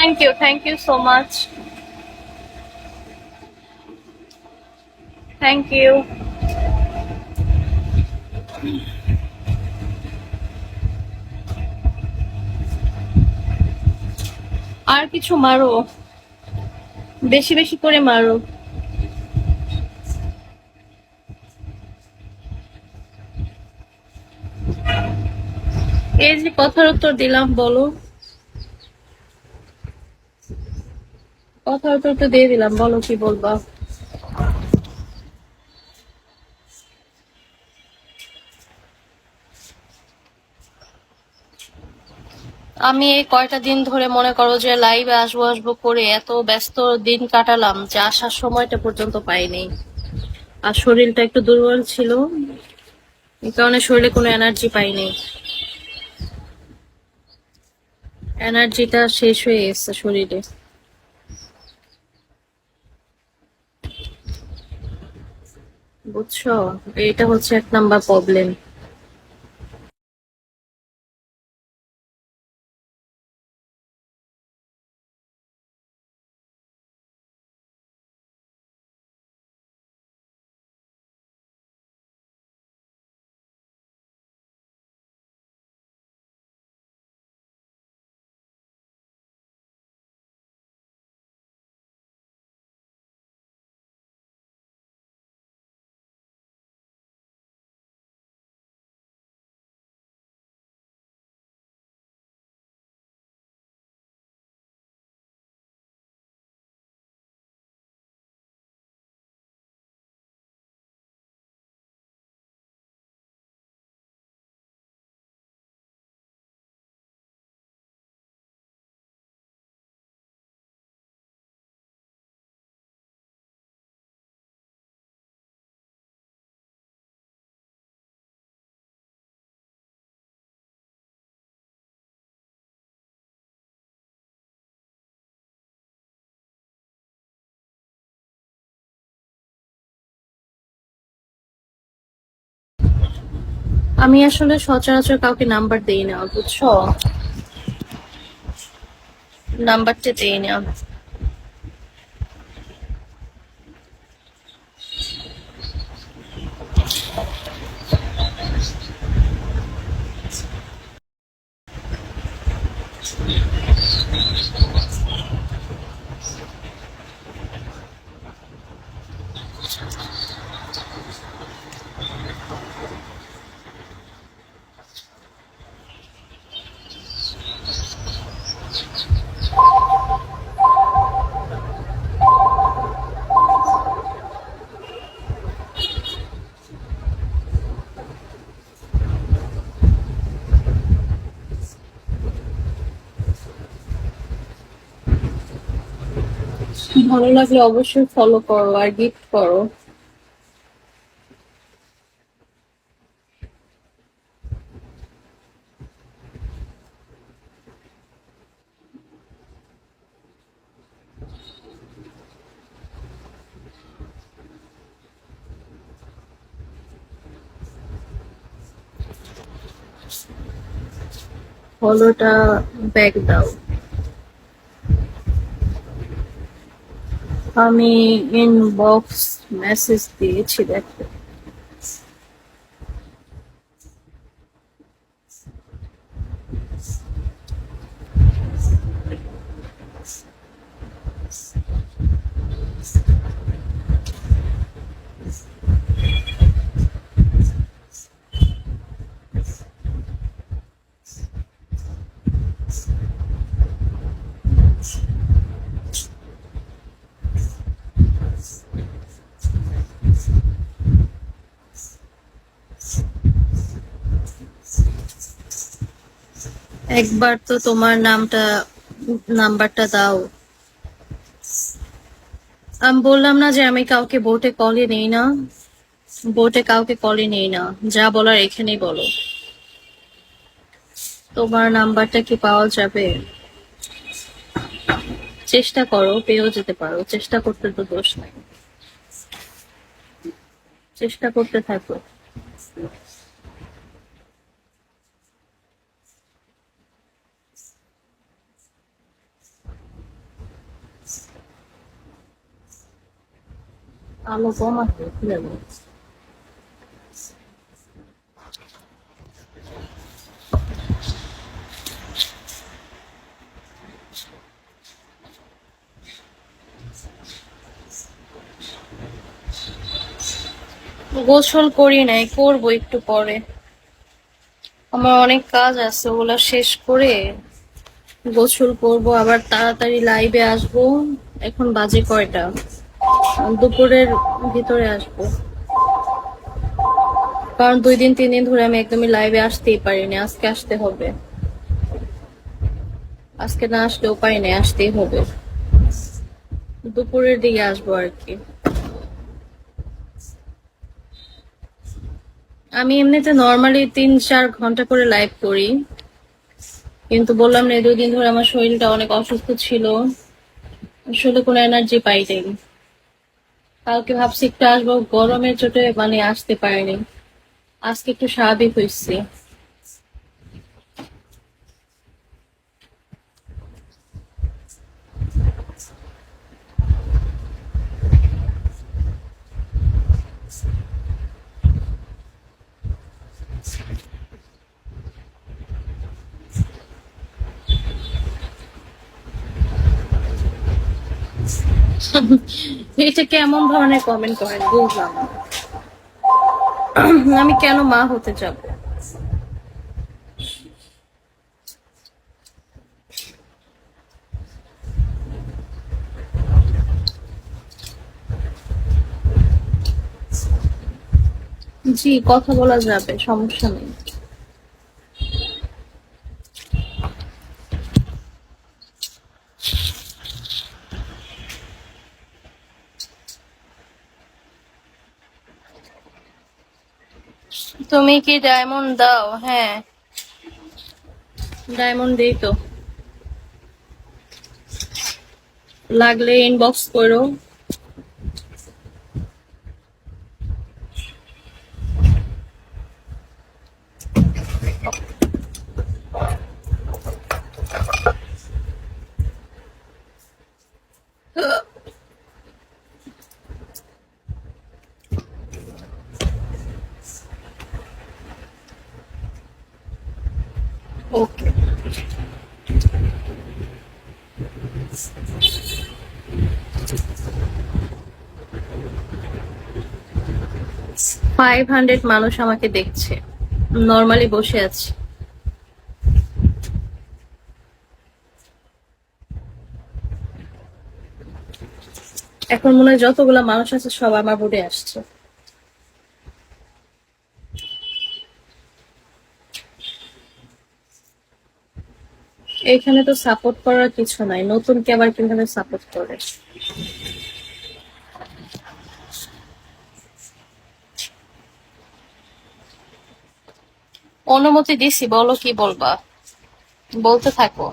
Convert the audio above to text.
Thank you so much. Thank you. আর কিছু মারো, বেশি বেশি করে মারো। এই যে কথার উত্তর দিলাম, বলো। কথার উত্তর তো দিয়ে দিলাম, বলো কি বলবা। আমি এই কয়টা দিন ধরে মনে করো যে লাইভে আসবো আসবো করে এত ব্যস্ত দিন কাটালাম যে আসার সময়টা পর্যন্ত পাইনি। আর শরীরটা একটু দুর্বল ছিল, এই কারণে শরীরে কোনো এনার্জি পাইনি। এনার্জিটা শেষ হয়ে গেছে শরীরে, বুঝছো? এটা হচ্ছে 1 নাম্বার প্রবলেম। আমি আসলে সচরাচর কাউকে নাম্বার দেই না, বুঝছো? নাম্বারটা দেই না। ভালো লাগলে অবশ্যই ফলো করো আর গিফট করো। ফলোটা ব্যাক দাও। আমি ইনবক্স মেসেজ দিয়েছি, দেখো। একবার তো তোমার নাম্বারটা দাও। আমি বললাম না যে আমি কাউকে বোটে কলে নেই না, বোটে কাউকে কলে নেই না। যা বলার এখানেই বলো। তোমার নাম্বারটা কি পাওয়া যাবে? চেষ্টা করো, পেয়েও যেতে পারো। চেষ্টা করতে তো দোষ নাই, চেষ্টা করতে থাকো। আলো কম আছে খুলে দাও। গোসল করি নাই, করবো একটু পরে। আমার অনেক কাজ আছে, ওগুলা শেষ করে গোসল করব, আবার তাড়াতাড়ি লাইভে আসবো। এখন বাজে কয়টা? দুপুরের ভিতরে আসবো, কারণ 2 দিন 3 দিন ধরে আমি একদমই লাইভে আসতেই পারিনি। আজকে আসতে হবে, আজকে না আসলে উপায় নেই, আসতেই হবে। দুপুরের দিকে আসবো আর কি। আমি এমনিতে নর্মালি 3-4 ঘন্টা করে লাইভ করি, কিন্তু বললাম না, 2 দিন ধরে আমার শরীরটা অনেক অসুস্থ ছিল, আসলে কোনো এনার্জি পাইনি। কালকে ভাবছি একটু আসবো, গরমের চোটে মানে আসতে পারিনি। আজকে একটু স্বাভাবিক হয়েছি। এটা কেমন ধরনের কমেন্ট করেন বুঝলাম না। আমি কেন মা হতে যাব? জি, কথা বলা যাবে, সমস্যা নেই। তুমি কি ডায়মন্ড দাও? হ্যাঁ, ডায়মন্ড দেই তো, লাগলে ইনবক্স করো। ওকে, 500 মানুষ আমাকে দেখছে, নর্মালি বসে আছি। এখন মনে হয় যতগুলা মানুষ আছে সব আমার বোর্ডে আসছে। এখানে তো সাপোর্ট করার কিছু নাই, নতুন কে আবার কিভাবে সাপোর্ট করে? অনুমতি দিছি, বলো কি বলবা, বলতে থাকো।